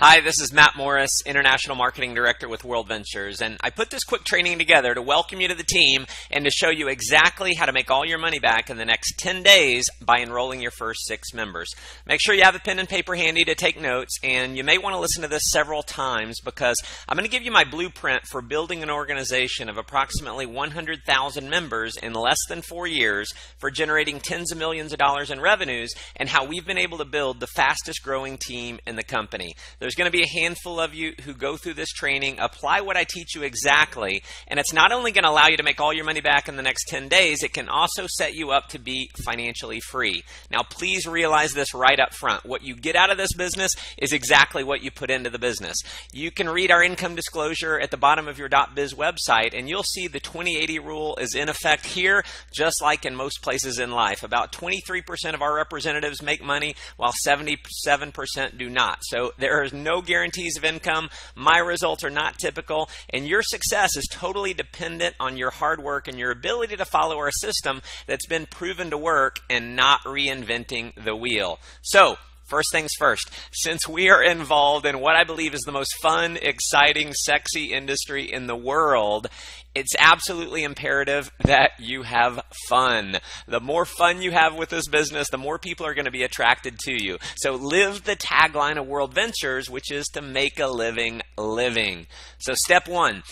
Hi, this is Matt Morris, International Marketing Director with World Ventures, and I put this quick training together to welcome you to the team and to show you exactly how to make all your money back in the next 10 days by enrolling your first 6 members. Make sure you have a pen and paper handy to take notes, and you may want to listen to this several times because I'm going to give you my blueprint for building an organization of approximately 100,000 members in less than 4 years for generating tens of millions of dollars in revenues and how we've been able to build the fastest growing team in the company. There's going to be a handful of you who go through this training, apply what I teach you exactly, and it's not only going to allow you to make all your money back in the next 10 days, it can also set you up to be financially free. Now, please realize this right up front. What you get out of this business is exactly what you put into the business. You can read our income disclosure at the bottom of your .biz website, and you'll see the 20/80 rule is in effect here, just like in most places in life. About 23% of our representatives make money, while 77% do not. So there is no guarantees of income. My results are not typical, and your success is totally dependent on your hard work and your ability to follow our system that's been proven to work and not reinventing the wheel. So, first things first, since we are involved in what I believe is the most fun, exciting, sexy industry in the world, it's absolutely imperative that you have fun. The more fun you have with this business, the more people are going to be attracted to you. So live the tagline of World Ventures, which is to make a living living. So step 1.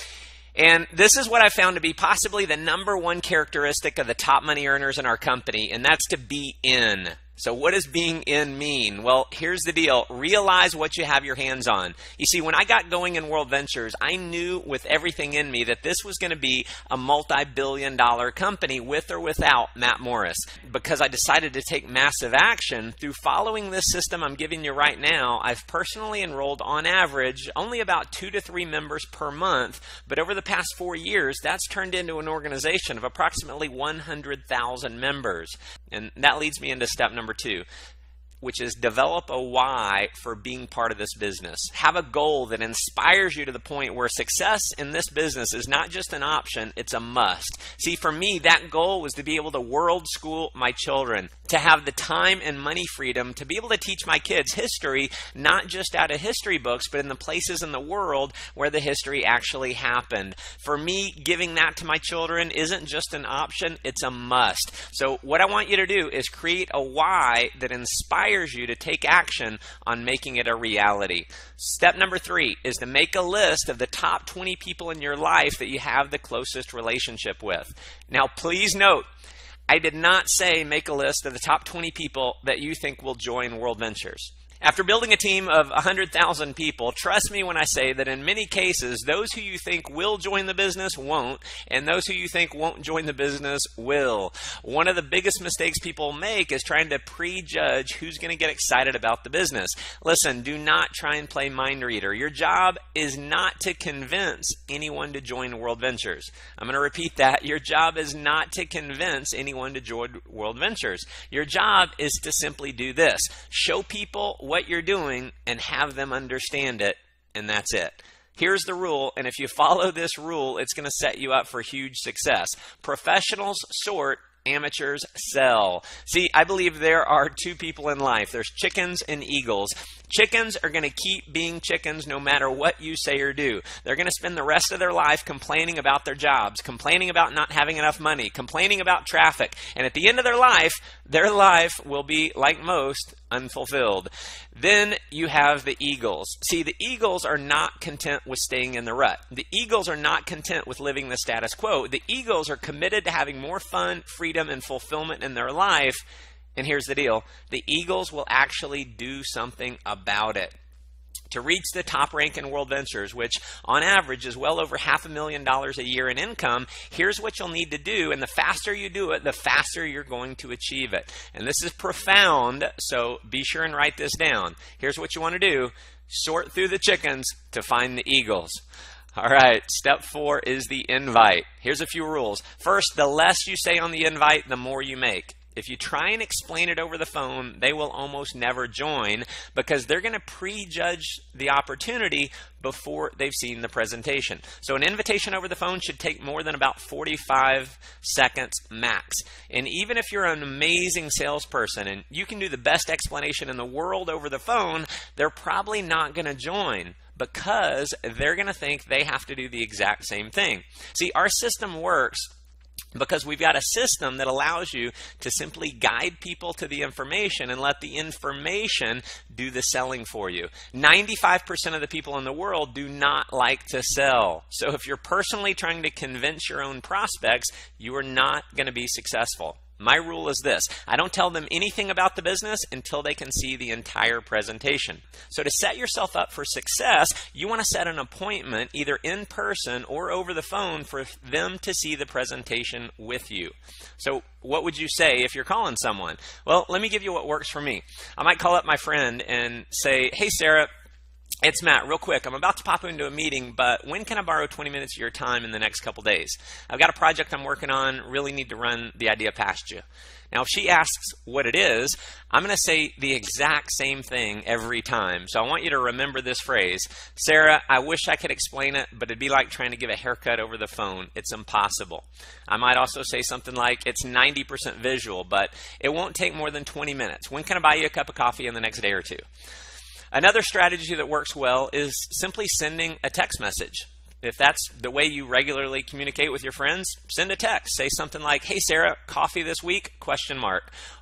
And this is what I found to be possibly the #1 characteristic of the top money earners in our company, and that's to be in. So what does being in mean? Well, here's the deal. Realize what you have your hands on. You see, when I got going in World Ventures, I knew with everything in me that this was going to be a multi-billion-dollar company with or without Matt Morris. Because I decided to take massive action through following this system I'm giving you right now, I've personally enrolled on average only about 2 to 3 members per month. But over the past 4 years, that's turned into an organization of approximately 100,000 members. And that leads me into step number 2, which is develop a why for being part of this business. Have a goal that inspires you to the point where success in this business is not just an option, it's a must. See, for me, that goal was to be able to world school my children, to have the time and money freedom to be able to teach my kids history, not just out of history books, but in the places in the world where the history actually happened. For me, giving that to my children isn't just an option, it's a must. So what I want you to do is create a why that inspires you to take action on making it a reality. Step number 3 is to make a list of the top 20 people in your life that you have the closest relationship with. Now, please note, I did not say make a list of the top 20 people that you think will join World Ventures. After building a team of 100,000 people, trust me when I say that in many cases, those who you think will join the business won't, and those who you think won't join the business will. One of the biggest mistakes people make is trying to prejudge who's going to get excited about the business. Listen, do not try and play mind reader. Your job is not to convince anyone to join World Ventures. I'm going to repeat that. Your job is not to convince anyone to join World Ventures. Your job is to simply do this. Show people what you're doing and have them understand it, and that's it. Here's the rule, and if you follow this rule, it's going to set you up for huge success. Professionals sort, amateurs sell. See, I believe there are 2 people in life. There's chickens and eagles. Chickens are going to keep being chickens no matter what you say or do. They're going to spend the rest of their life complaining about their jobs, complaining about not having enough money, complaining about traffic. And at the end of their life will be, like most, unfulfilled. Then you have the eagles. See, the eagles are not content with staying in the rut. The eagles are not content with living the status quo. The eagles are committed to having more fun, freedom, and fulfillment in their life. And here's the deal. The eagles will actually do something about it. To reach the top rank in World Ventures, which on average is well over $500,000 a year in income, here's what you'll need to do, and the faster you do it, the faster you're going to achieve it. And this is profound, so be sure and write this down. Here's what you want to do. Sort through the chickens to find the eagles. All right, step 4 is the invite. Here's a few rules. First, the less you say on the invite, the more you make. if you try and explain it over the phone, they will almost never join because they're going to prejudge the opportunity before they've seen the presentation. So an invitation over the phone should take more than about 45 seconds max. And even if you're an amazing salesperson and you can do the best explanation in the world over the phone, they're probably not going to join because they're going to think they have to do the exact same thing. See, our system works because we've got a system that allows you to simply guide people to the information and let the information do the selling for you. 95% of the people in the world do not like to sell. So if you're personally trying to convince your own prospects, you are not going to be successful. My rule is this: I don't tell them anything about the business until they can see the entire presentation. So to set yourself up for success, you want to set an appointment either in person or over the phone for them to see the presentation with you. So what would you say if you're calling someone? Well, let me give you what works for me. I might call up my friend and say, "Hey, Sarah, it's Matt. Real quick, I'm about to pop into a meeting, but when can I borrow 20 minutes of your time in the next couple days? I've got a project I'm working on, really need to run the idea past you." Now, if she asks what it is, I'm going to say the exact same thing every time. So I want you to remember this phrase: "Sarah, I wish I could explain it, but it'd be like trying to give a haircut over the phone. It's impossible." I might also say something like, "It's 90% visual, but it won't take more than 20 minutes. When can I buy you a cup of coffee in the next day or two?" Another strategy that works well is simply sending a text message. If that's the way you regularly communicate with your friends, send a text. Say something like, "Hey, Sarah, coffee this week? ?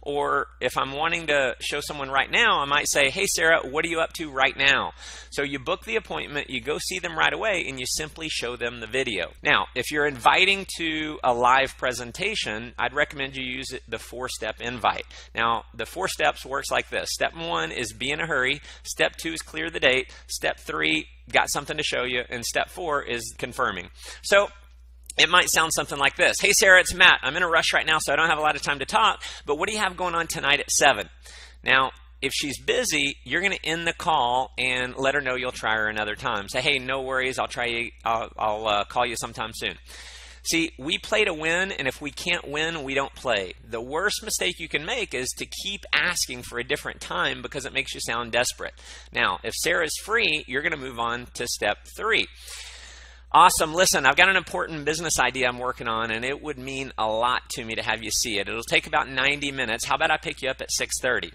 Or if I'm wanting to show someone right now, I might say, "Hey, Sarah, what are you up to right now?" So you book the appointment, you go see them right away, and you simply show them the video. Now, if you're inviting to a live presentation, I'd recommend you use the 4-step invite. Now, the 4 steps works like this. Step 1 is be in a hurry. Step 2 is clear the date. Step 3, got something to show you. And step 4 is confirming. So it might sound something like this: "Hey, Sarah, it's Matt. I'm in a rush right now, so I don't have a lot of time to talk, but what do you have going on tonight at 7? Now, if she's busy, you're going to end the call and let her know you'll try her another time. Say, "Hey, no worries. I'll try you. I'll call you sometime soon." See, we play to win, and if we can't win, we don't play. The worst mistake you can make is to keep asking for a different time because it makes you sound desperate. Now, if Sarah's free, you're going to move on to step 3. "Awesome. Listen, I've got an important business idea I'm working on, and it would mean a lot to me to have you see it. It'll take about 90 minutes. How about I pick you up at 6:30?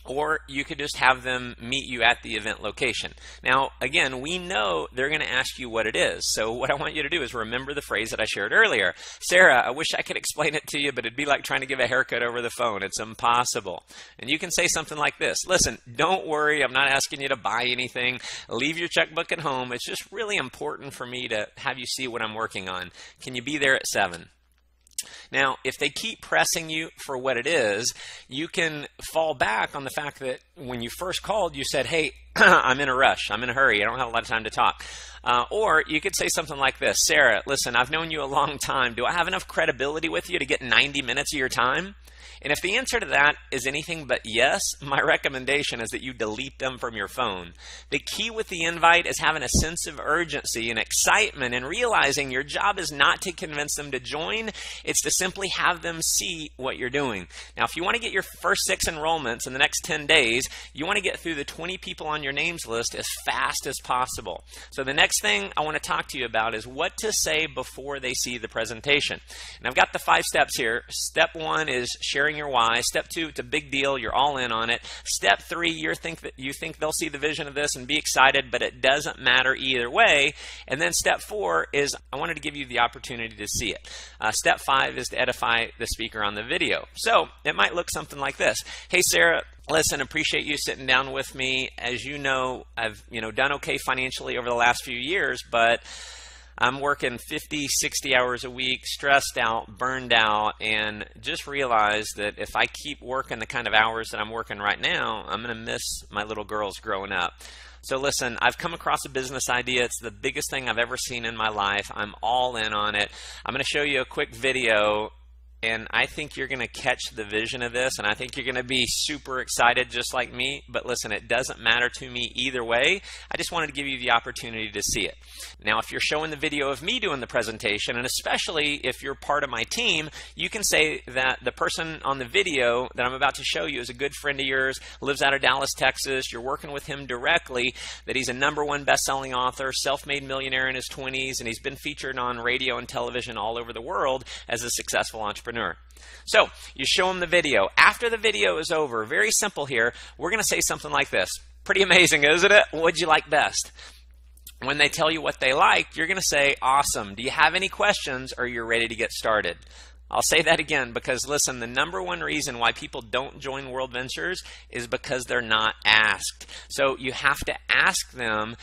Or you could just have them meet you at the event location. Now, again, we know they're going to ask you what it is. So what I want you to do is remember the phrase that I shared earlier. "Sarah, I wish I could explain it to you, but it'd be like trying to give a haircut over the phone. It's impossible." And you can say something like this: "Listen, don't worry. I'm not asking you to buy anything. Leave your checkbook at home. It's just really important for me to have you see what I'm working on. Can you be there at 7? Now, if they keep pressing you for what it is, you can fall back on the fact that when you first called, you said, "Hey, I'm in a rush. I'm in a hurry. I don't have a lot of time to talk." Or you could say something like this: "Sarah, listen, I've known you a long time. Do I have enough credibility with you to get 90 minutes of your time?" And if the answer to that is anything but yes, my recommendation is that you delete them from your phone. The key with the invite is having a sense of urgency and excitement and realizing your job is not to convince them to join, it's to simply have them see what you're doing. Now, if you want to get your first 6 enrollments in the next 10 days, you want to get through the 20 people on your names list as fast as possible. So the next thing I want to talk to you about is what to say before they see the presentation. And I've got the 5 steps here. Step 1 is sharing your why. Step 2, it's a big deal. You're all in on it. Step 3, you think they'll see the vision of this and be excited, but it doesn't matter either way. And then step 4 is I wanted to give you the opportunity to see it. Step 5 is to edify the speaker on the video. So it might look something like this. "Hey, Sarah, listen, appreciate you sitting down with me. As you know, I've done okay financially over the last few years, but I'm working 50, 60 hours a week, stressed out, burned out, and just realized that if I keep working the kind of hours that I'm working right now, I'm going to miss my little girls growing up. So listen, I've come across a business idea. It's the biggest thing I've ever seen in my life. I'm all in on it. I'm going to show you a quick video, and I think you're going to catch the vision of this, and I think you're going to be super excited just like me. But listen, it doesn't matter to me either way. I just wanted to give you the opportunity to see it. Now, if you're showing the video of me doing the presentation, and especially if you're part of my team, you can say that the person on the video that I'm about to show you is a good friend of yours, lives out of Dallas, Texas. You're working with him directly, that he's a #1 best-selling author, self-made millionaire in his 20s, and he's been featured on radio and television all over the world as a successful entrepreneur. So you show him the video. After the video is over, very simple here, we're going to say something like this. Pretty amazing, isn't it? What'd you like best? When they tell you what they liked, you're going to say, awesome. Do you have any questions, or you're ready to get started? I'll say that again because, listen, the #1 reason why people don't join World Ventures is because they're not asked. So you have to ask them.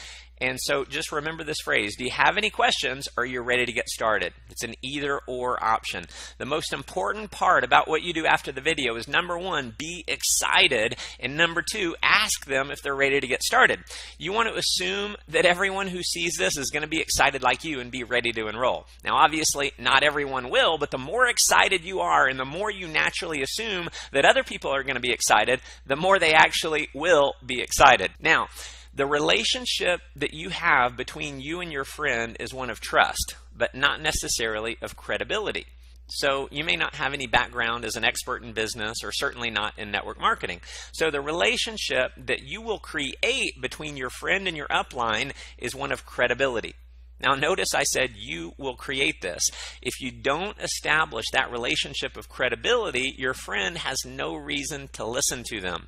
And so just remember this phrase. Do you have any questions, or you're ready to get started? It's an either-or option. The most important part about what you do after the video is, #1, be excited, and #2, ask them if they're ready to get started. You want to assume that everyone who sees this is going to be excited like you and be ready to enroll. Now, obviously, not everyone will, but the more excited you are and the more you naturally assume that other people are going to be excited, the more they actually will be excited. Now, the relationship that you have between you and your friend is one of trust, but not necessarily of credibility. So you may not have any background as an expert in business, or certainly not in network marketing. So the relationship that you will create between your friend and your upline is one of credibility. Now notice I said you will create this. If you don't establish that relationship of credibility, your friend has no reason to listen to them.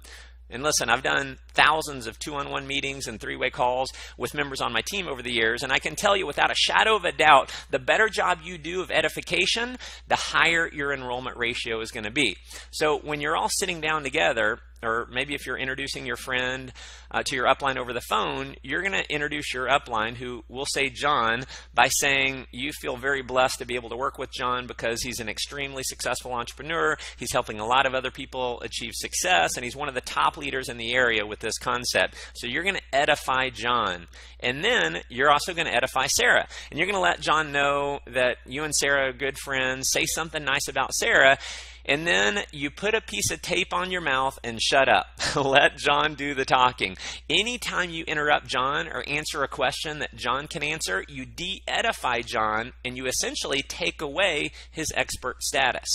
And listen, I've done thousands of 2-on-1 meetings and 3-way calls with members on my team over the years, and I can tell you without a shadow of a doubt, the better job you do of edification, the higher your enrollment ratio is going to be. So when you're all sitting down together, or maybe if you're introducing your friend to your upline over the phone, you're going to introduce your upline, who will say John, by saying you feel very blessed to be able to work with John because he's an extremely successful entrepreneur. He's helping a lot of other people achieve success, and he's one of the top leaders in the area with this concept. So you're going to edify John. And then you're also going to edify Sarah. And you're going to let John know that you and Sarah are good friends. Say something nice about Sarah. And then you put a piece of tape on your mouth and shut up. Let John do the talking. Anytime you interrupt John or answer a question that John can answer, you de-edify John, and you essentially take away his expert status.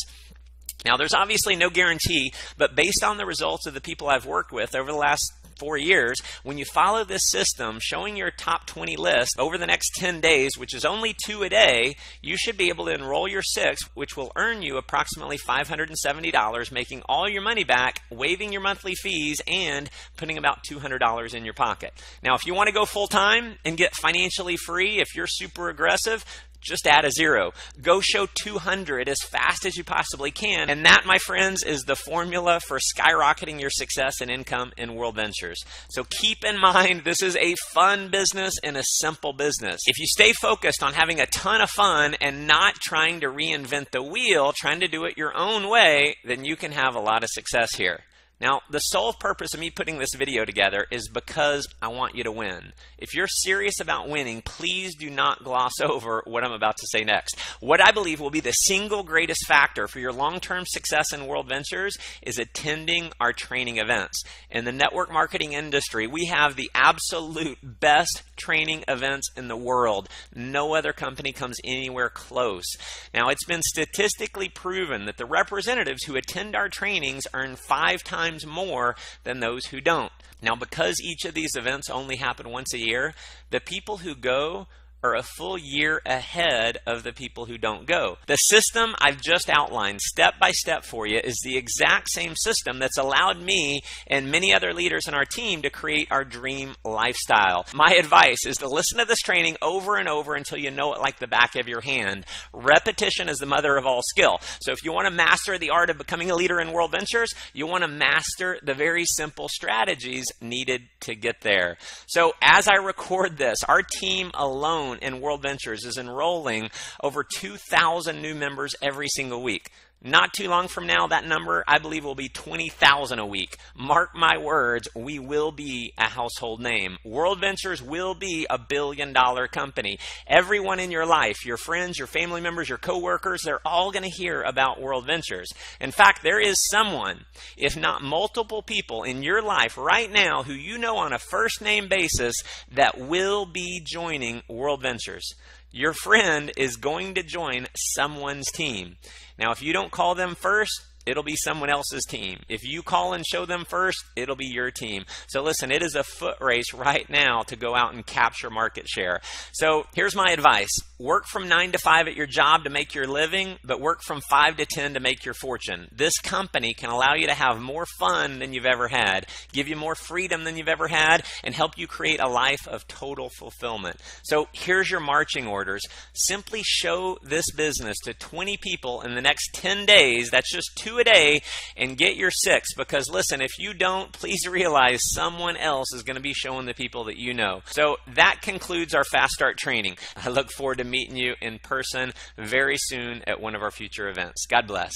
Now, there's obviously no guarantee, but based on the results of the people I've worked with over the last 4 years, when you follow this system, showing your top 20 list over the next 10 days, which is only 2 a day, you should be able to enroll your 6, which will earn you approximately $570, making all your money back, waiving your monthly fees, and putting about $200 in your pocket. Now, if you want to go full-time and get financially free, if you're super aggressive, just add a 0. Go show 200 as fast as you possibly can. And that, my friends, is the formula for skyrocketing your success and income in World Ventures. So keep in mind, this is a fun business and a simple business. If you stay focused on having a ton of fun and not trying to reinvent the wheel, trying to do it your own way, then you can have a lot of success here. Now, the sole purpose of me putting this video together is because I want you to win. If you're serious about winning, please do not gloss over what I'm about to say next. What I believe will be the single greatest factor for your long-term success in World Ventures is attending our training events. In the network marketing industry, we have the absolute best training events in the world. No other company comes anywhere close. Now, it's been statistically proven that the representatives who attend our trainings earn 5 times more than those who don't. Now, because each of these events only happen once a year, the people who go are a full year ahead of the people who don't go. The system I've just outlined step by step for you is the exact same system that's allowed me and many other leaders in our team to create our dream lifestyle. My advice is to listen to this training over and over until you know it like the back of your hand. Repetition is the mother of all skill. So if you want to master the art of becoming a leader in World Ventures, you want to master the very simple strategies needed to get there. So as I record this, our team alone in World Ventures is enrolling over 2,000 new members every single week. Not too long from now, that number, I believe, will be 20,000 a week. Mark my words, we will be a household name. World Ventures will be a billion-dollar company. Everyone in your life, your friends, your family members, your coworkers, they're all going to hear about World Ventures. In fact, there is someone, if not multiple people in your life right now who you know on a first-name basis that will be joining World Ventures. Your friend is going to join someone's team. Now, if you don't call them first, it'll be someone else's team. If you call and show them first, it'll be your team. So listen, it is a foot race right now to go out and capture market share. So here's my advice. Work from 9 to 5 at your job to make your living, but work from 5 to 10 to make your fortune. This company can allow you to have more fun than you've ever had, give you more freedom than you've ever had, and help you create a life of total fulfillment. So here's your marching orders. Simply show this business to 20 people in the next 10 days. That's just 2 a day, and get your 6, because listen, if you don't, please realize someone else is going to be showing the people that you know. So that concludes our Fast Start training. I look forward to meeting you in person very soon at one of our future events. God bless.